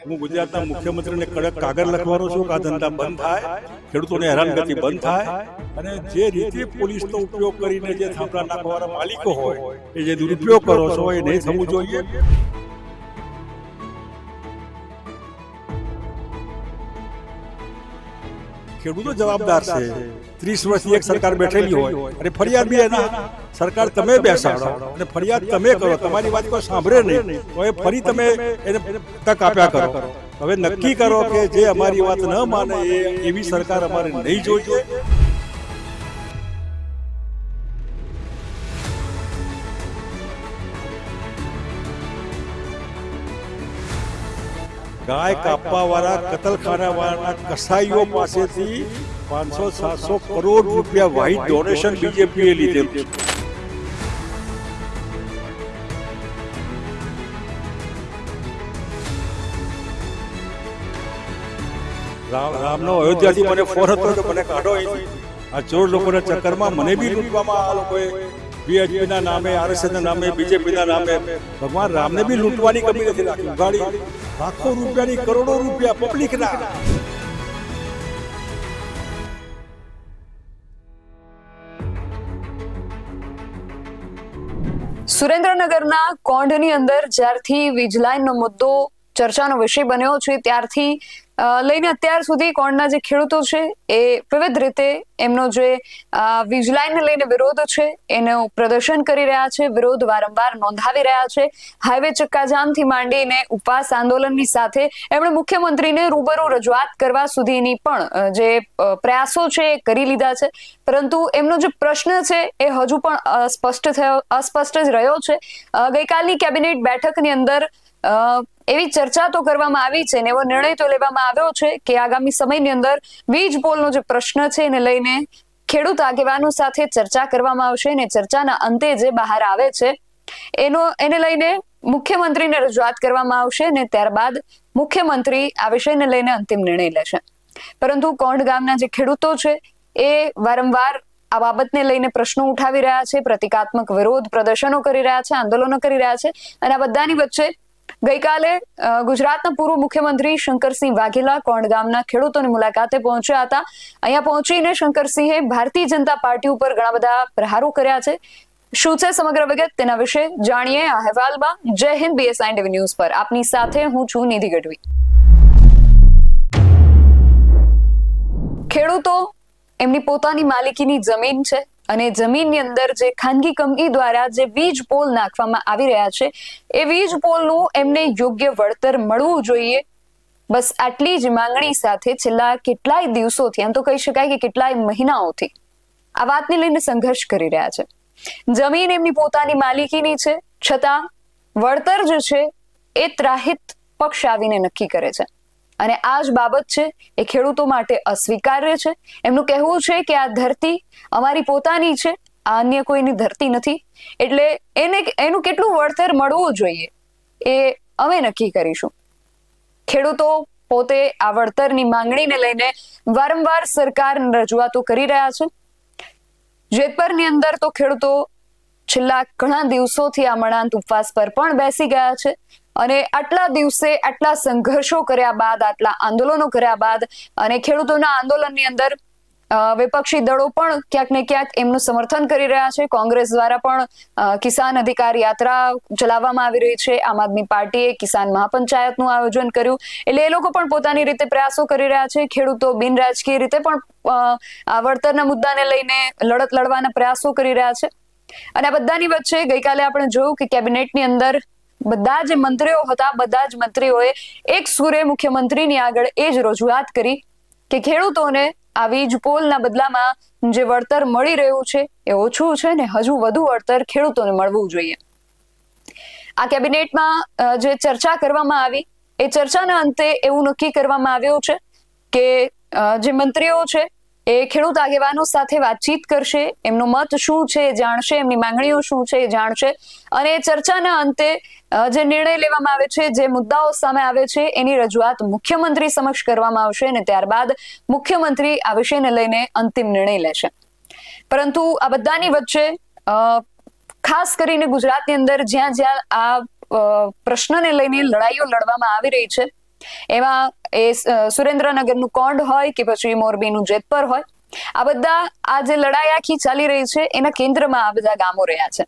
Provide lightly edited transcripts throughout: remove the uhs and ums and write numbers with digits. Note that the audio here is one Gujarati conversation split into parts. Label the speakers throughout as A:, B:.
A: હું ગુજરાતના મુખ્યમંત્રીને કડક કાગળ લખવાનો છું કે આ ધંધા બંધ થાય, ખેડૂતોને હેરાનગતિ બંધ થાય, અને જે રીતે પોલીસનો ઉપયોગ કરીને જે થાંભલા નાખવાના માલિકો હોય એ જે દુરુપયોગ કરો છો એ નહીં થવું જોઈએ. ખેડૂતો જવાબદાર છે. 30 વર્ષથી એક સરકાર બેઠેલી હોય અને ફરિયાદ બી એના સરકાર તમે બેસાડો અને ફરિયાદ તમે કરો, તમારી વાત કોઈ સાંભળે નહીં તો એ ફરી તમે એને તક આપ્યા કરો. હવે નક્કી કરો કે જે અમારી વાત ન માને એ એવી સરકાર અમારે નહીં જોઈએ. ગાય કાપવા વાળા, કતલખાના વાળા કસાઈઓ પાસેથી 500-700 કરોડ રૂપિયા વ્હાઇટ ડોનેશન બીજેપીએ લીધેલું છે. રામનો અયોધ્યાથી મને ફોન હતો કે મને કાઢો અહીંથી, આ ચોર લોકોના ચક્કરમાં મને બી લૂંટવામાં આ લોકોએ બીએચપીના નામે, આરએસએસના નામે, બીજેપીના નામે ભગવાન રામને બી લૂંટવાની કમી નથી રાખી. ઉગાડી લાખો રૂપિયાની, કરોડો રૂપિયા પબ્લિકના.
B: સુરેન્દ્રનગરના કોંઢની અંદર જ્યારથી વીજ લાઈનનો મુદ્દો ચર્ચાનો વિષય બન્યો છે ત્યારથી લઈને અત્યાર સુધી કોંઢના જે ખેડૂતો છે એ વિવિધ રીતે એમનો જે વીજ લાઈનને લઈને વિરોધ છે એનું પ્રદર્શન કરી રહ્યા છે, વિરોધ વારંવાર નોંધાવી રહ્યા છે. હાઈવે ચક્કાજામથી માંડીને ઉપવાસ આંદોલનની સાથે એમણે મુખ્યમંત્રીને રૂબરૂ રજૂઆત કરવા સુધીની પણ જે પ્રયાસો છે એ કરી લીધા છે, પરંતુ એમનો જે પ્રશ્ન છે એ હજુ પણ અસ્પષ્ટ જ રહ્યો છે. ગઈકાલની કેબિનેટ બેઠકની અંદર એવી ચર્ચા તો કરવામાં આવી છે ને એવો નિર્ણય તો લેવામાં આવ્યો છે કે આગામી સમયની અંદર વીજ પોલનો જે પ્રશ્ન છે એને લઈને ખેડૂત આગેવાનો સાથે ચર્ચા કરવામાં આવશે અને ચર્ચાના અંતે જે બહાર આવે છે એને લઈને મુખ્યમંત્રીને રજૂઆત કરવામાં આવશે અને ત્યારબાદ મુખ્યમંત્રી આ વિષયને લઈને અંતિમ નિર્ણય લેશે. પરંતુ કોંઢ ગામના જે ખેડૂતો છે એ વારંવાર આ બાબતને લઈને પ્રશ્નો ઉઠાવી રહ્યા છે, પ્રતિકાત્મક વિરોધ પ્રદર્શનો કરી રહ્યા છે, આંદોલનો કરી રહ્યા છે, અને આ બધાની વચ્ચે ગઈકાલે ગુજરાતના પૂર્વ મુખ્યમંત્રી શંકરસિંહ વાઘેલા કોંઢ ગામના ખેડૂતોની મુલાકાતે પહોંચ્યા હતા. અહીંયા પહોંચીને શંકરસિંહે ભારતીય જનતા પાર્ટી ઉપર ઘણા બધા પ્રહારો કર્યા છે. શું છે સમગ્ર વિગત તેના વિશે જાણીએ આ અહેવાલમાં. જય હિન્દ, BSI ટીવી ન્યૂઝ પર આપની સાથે હું છું નિધિ ગઢવી. ખેડૂતો એમની પોતાની માલિકીની જમીન છે અને જમીનની અંદર જે ખાનગી કંપની દ્વારા જે વીજ પોલ નાખવામાં આવી રહ્યા છે એ વીજ પોલનું એમને યોગ્ય વળતર મળવું જોઈએ. બસ આટલી જ માંગણી સાથે છેલ્લા કેટલાય દિવસોથી, એમ તો કહી શકાય કે કેટલાય મહિનાઓથી આ વાતને લઈને સંઘર્ષ કરી રહ્યા છે. જમીન એમની પોતાની માલિકીની છે, છતાં વળતર જે છે એ ત્રાહિત પક્ષ આવીને નક્કી કરે છે, અને આ જ બાબત છે એ ખેડૂતો માટે અસ્વીકાર્ય છે. એમનું કહેવું છે કે આ ધરતી અમારી પોતાની છે, આ અન્ય કોઈની ધરતી નથી, એટલે એનું કેટલું વળતર મળવું જોઈએ એ અમે નક્કી કરીશું. ખેડૂતો પોતે આ વળતરની માંગણીને લઈને વારંવાર સરકારને રજૂઆતો કરી રહ્યા છે. જેતપરની અંદર તો ખેડૂતો છેલ્લા ઘણા દિવસોથી આ મળાંત ઉપવાસ પર પણ બેસી ગયા છે, અને આટલા દિવસે આટલા સંઘર્ષો કર્યા બાદ, આટલા આંદોલનો કર્યા બાદ, અને ખેડૂતોના આંદોલનની અંદર વિપક્ષી દળો પણ ક્યાંક ને ક્યાંક એમનું સમર્થન કરી રહ્યા છે. કોંગ્રેસ દ્વારા પણ કિસાન અધિકાર યાત્રા ચલાવવામાં આવી રહી છે. આમ આદમી પાર્ટીએ કિસાન મહાપંચાયતનું આયોજન કર્યું, એટલે એ લોકો પણ પોતાની રીતે પ્રયાસો કરી રહ્યા છે. ખેડૂતો બિનરાજકીય રીતે પણ આ વળતરના મુદ્દાને લઈને લડત લડવાના પ્રયાસો કરી રહ્યા છે. અને આ બધાની વચ્ચે ગઈકાલે આપણે જોયું કે કેબિનેટની અંદર બધા જે મંત્રીઓ હતા, બધા જ મંત્રીઓએ એક સુરે મુખ્યમંત્રીની આગળ એ જ રજૂઆત કરી કે ખેડૂતોને આ વીજ પોલના બદલામાં જે વળતર મળી રહ્યું છે એ ઓછું છે ને હજુ વધુ વળતર ખેડૂતોને મળવું જોઈએ. આ કેબિનેટમાં જે ચર્ચા કરવામાં આવી એ ચર્ચાના અંતે એવું નક્કી કરવામાં આવ્યું છે કે જે મંત્રીઓ છે એ ખેડૂત આગેવાનો સાથે વાતચીત કરશે, એમનો મત શું છે એ જાણશે, એમની માંગણીઓ શું છે એ જાણશે, અને ચર્ચાના અંતે જે નિર્ણય લેવામાં આવે છે, જે મુદ્દાઓ સામે આવે છે એની રજૂઆત મુખ્યમંત્રી સમક્ષ કરવામાં આવશે અને ત્યારબાદ મુખ્યમંત્રી આ વિષયને લઈને અંતિમ નિર્ણય લેશે. પરંતુ આ બધાની વચ્ચે ખાસ કરીને ગુજરાતની અંદર જ્યાં આ પ્રશ્નને લઈને લડાઈઓ લડવામાં આવી રહી છે એમાં એ સુરેન્દ્રનગરનું કોંઢ હોય કે પછી મોરબીનું જેતપર હોય, આ બધા આ જે લડાઈ આખી ચાલી રહી છે એના કેન્દ્રમાં આ બધા ગામો રહ્યા છે.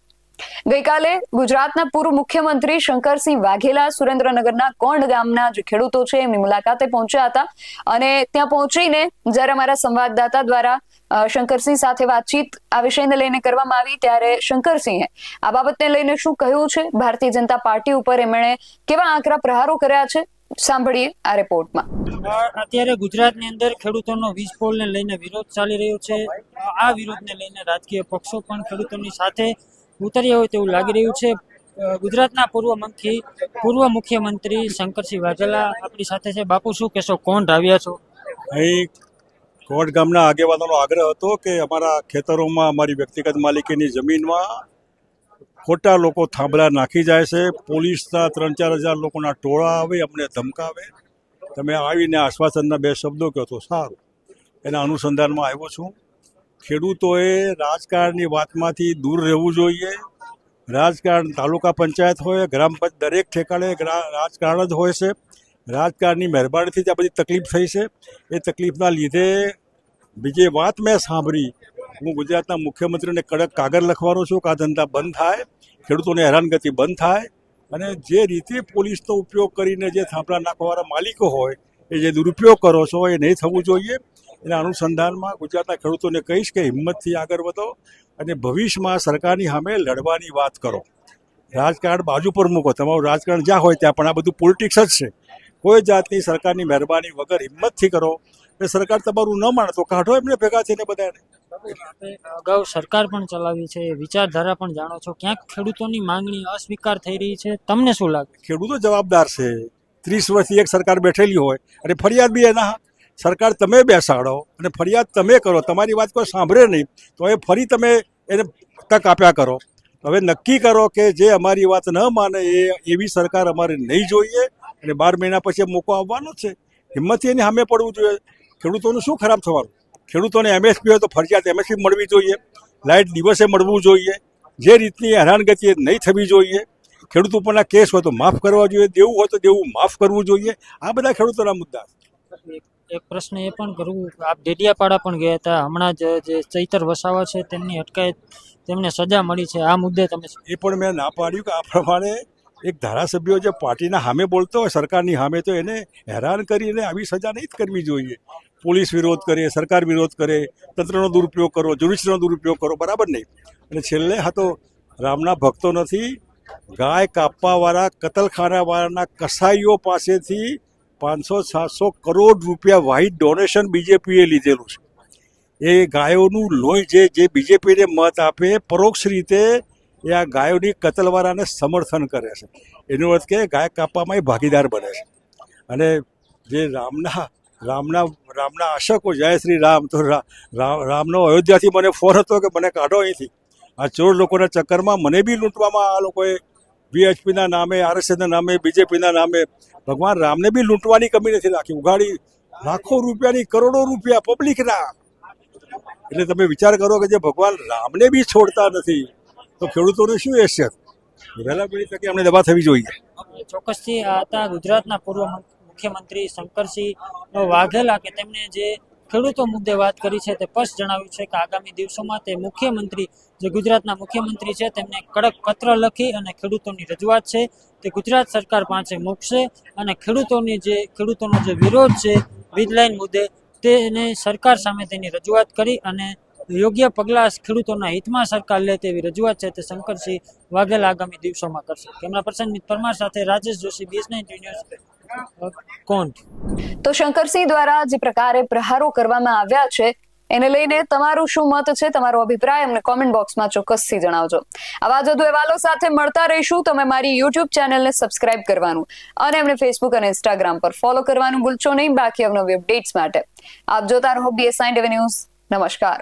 B: ગઈકાલે ગુજરાતના પૂર્વ મુખ્યમંત્રી શંકરસિંહ વાઘેલા સુરેન્દ્રનગરના કોંઢ ગામના જે ખેડૂતો છે એમની મુલાકાતે પહોંચ્યા હતા અને ત્યાં પહોંચીને જ્યારે અમારા સંવાદદાતા દ્વારા શંકરસિંહ સાથે વાતચીત આ વિષયને લઈને કરવામાં આવી ત્યારે શંકરસિંહે આ બાબતને લઈને શું કહ્યું છે, ભારતીય જનતા પાર્ટી ઉપર એમણે કેવા આકરા પ્રહારો કર્યા છે, સાંભળીએ આ રિપોર્ટમાં.
C: અત્યારે ગુજરાતની અંદર ખેડૂતોનો વીજ પોલને લઈને વિરોધ ચાલી રહ્યો છે. આ વિરોધને લઈને રાજકીય પક્ષો પણ ખેડૂતોની સાથે ઉતર્યા હોય તેવું લાગી રહ્યું છે. ગુજરાતના પૂર્વ મુખ્યમંત્રી શંકરસિંહ વાઘેલા આપણી સાથે છે. બાપુ, શું કહેશો? કોણ આવ્યા છો?
A: અહીં કોટ ગામના આગેવાનોનો આગ્રહ હતો કે અમારા ખેતરોમાં, અમારી વ્યક્તિગત માલિકીની જમીનમાં ખોટા લોકો થાંભલા નાખી જાય છે. પોલીસના 3-4 હજાર લોકોના ટોળા આવે, અમને ધમકાવે. તમે આવીને આશ્વાસનના 2 શબ્દો કહો તો સારું. એના અનુસંધાનમાં આવ્યો છું. ખેડૂતોએ રાજકારણની વાતમાંથી દૂર રહેવું જોઈએ. રાજકારણ તાલુકા પંચાયત હોય, ગ્રામ પંચાયત, દરેક ઠેકાણે રાજકારણ જ હોય છે. રાજકારણની મહેરબાનીથી જ આ બધી તકલીફ થઈ છે. એ તકલીફના લીધે બીજી વાત મેં સાંભળી. હું ગુજરાતના મુખ્યમંત્રીને કડક કાગળ લખવાનો છું કે આ ધંધા બંધ થાય, ખેડૂતોને હેરાનગતિ બંધ થાય અને જે રીતે પોલીસનો ઉપયોગ કરીને જે થાંભલા નાખવાવાળા માલિકો હોય એ જે દુરુપયોગ કરો છો એ નહીં થવું જોઈએ. એના અનુસંધાનમાં ગુજરાતના ખેડૂતોને કહીશ કે હિંમતથી આગળ વધો અને ભવિષ્યમાં સરકારની સામે લડવાની વાત કરો. રાજકારણ બાજુ પર મૂકો. તમારું રાજકારણ જ્યાં હોય ત્યાં પણ આ બધું પોલિટિક્સ જ છે. કોઈ જાતની સરકારની મહેરબાની વગર હિંમતથી કરો. એ સરકાર તમારું ન માને તો કાઢો એમને ભેગા થઈને બધાને.
C: અગાઉ સરકાર પણ ચલાવી છે, વિચારધારા પણ જાણો છો. ક્યાંક ખેડૂતોની માંગણી અસ્વીકાર થઈ રહી છે. તમને શું લાગે?
A: ખેડૂતો જવાબદાર છે. 30 વર્ષથી એક સરકાર બેઠેલી હોય અને ફરિયાદ બી એના સરકાર તમે બેસાડો અને ફરિયાદ તમે કરો. તમારી વાત કોઈ સાંભળે નહીં તો એ ફરી તમે એને તક આપ્યા કરો. હવે નક્કી કરો કે જે અમારી વાત ન માને એવી સરકાર અમારે નહીં જોઈએ અને 12 મહિના પછી મોકો આવવાનો જ છે. હિંમતથી એની સામે પડવું જોઈએ. ખેડૂતોનું શું ખરાબ થવાનું? ખેડૂતોને એમએસપી હોય તો ફરજિયાત એમએસપી મળવી જોઈએ. લાઇટ દિવસે મળવું જોઈએ. જે રીતની હેરાનગતિ નહીં થવી જોઈએ. ખેડૂત ઉપરના કેસ હોય તો માફ કરવા જોઈએ. દેવું હોય તો દેવું માફ કરવું જોઈએ. આ બધા ખેડૂતોના મુદ્દા.
C: એક પ્રશ્ન એ પણ કરવું, આપ ડેડિયાપાડા પણ ગયા હતા. હમણાં જ જે ચૈતર વસાવા છે તેમની અટકાયત, તેમને સજા મળી છે. આ મુદ્દે તમે?
A: એ પણ મેં ના પાડ્યું કે આ પ્રમાણે એક ધારાસભ્યો જે પાર્ટીના સામે બોલતો હોય, સરકારની સામે, તો એને હેરાન કરીને આવી સજા નહીં કરવી જોઈએ. પોલીસ વિરોધ કરે, સરકાર વિરોધ કરે, તંત્રનો દુરુપયોગ કરો, જ્યુડિશિયલનો દુરુપયોગ કરો, બરાબર નહીં. અને છેલ્લે હા તો રામના ભક્તો નથી, ગાય કાપવાવાળા, કતલખાનાવાળાના કસાઈઓ પાસેથી 500-700 કરોડ રૂપિયા વાહિદ ડોનેશન બીજેપીએ લીધેલું છે. એ ગાયોનું લોહી જે બીજેપીને મત આપે, પરોક્ષ રીતે એ આ ગાયોની કતલવાળાને સમર્થન કરે છે. એનો અર્થ કે ગાય કાપવામાં એ ભાગીદાર બને છે. અને જે રામના આશકો, જય શ્રી રામ, તો રામનો અયોધ્યાથી મને ફોન હતો કે મને કાઢો અહીંથી. આ ચોર લોકોના ચક્કરમાં મને બી લૂંટવામાં આ લોકોએ વીએચપીના નામે, આરએસએસના નામે, બીજેપીના નામે ભગવાન રામને બી લૂંટવાની કમી નથી રાખી. ઉગાડી લાખો રૂપિયાની, કરોડો રૂપિયા પબ્લિકના. એટલે તમે વિચાર કરો કે જે ભગવાન રામને બી છોડતા નથી તો ખેડૂતોની શું હેસિયત? વહેલા પેલી તકે અમને દબા થવી જોઈએ.
C: ચોક્કસથી આ હતા ગુજરાતના પૂર્વ મુખ્યમંત્રી શંકરસિંહ વાઘેલા કે તેમણે જે ખેડૂતો મુદ્દે વાત કરી છે તે સ્પષ્ટ જણાવ્યું છે કે આગામી દિવસોમાં તે મુખ્યમંત્રી, જે ગુજરાતના મુખ્યમંત્રી છે, તેમને કડક પત્ર લખી અને ખેડૂતોની રજૂઆત છે તે ગુજરાત સરકાર પાસે મૂકશે અને ખેડૂતોનો જે વિરોધ છે વીજ લાઈન મુદ્દે, તેને સરકાર સામે તેની રજૂઆત કરી અને યોગ્ય પગલાં ખેડૂતોના હિતમાં સરકાર લે તેવી રજૂઆત છે તે શંકરસિંહ વાઘેલા આગામી દિવસોમાં કરશે. કેમેરા પર્સન મિત પરમાર સાથે રાજેશ જોશી, BS9 ન્યૂઝ, કોંઢ.
B: તો શંકરસિંહ દ્વારા જે પ્રકારે પ્રહારો કરવામાં આવ્યા છે એને લઈને તમારું શું મત છે, તમારો અભિપ્રાય અમને કોમેન્ટ બોક્સમાં ચોક્કસથી જણાવજો. આવા જ વધુ અહેવાલો સાથે મળતા રહીશું. તમે મારી YouTube ચેનલને સબસ્ક્રાઇબ કરવાનું અને અમને Facebook અને Instagram પર ફોલો કરવાનું ભૂલશો નહીં. બાકી અવનવી અપડેટ્સ માટે આપ જોતા રહો BS9 ન્યૂઝ. નમસ્કાર.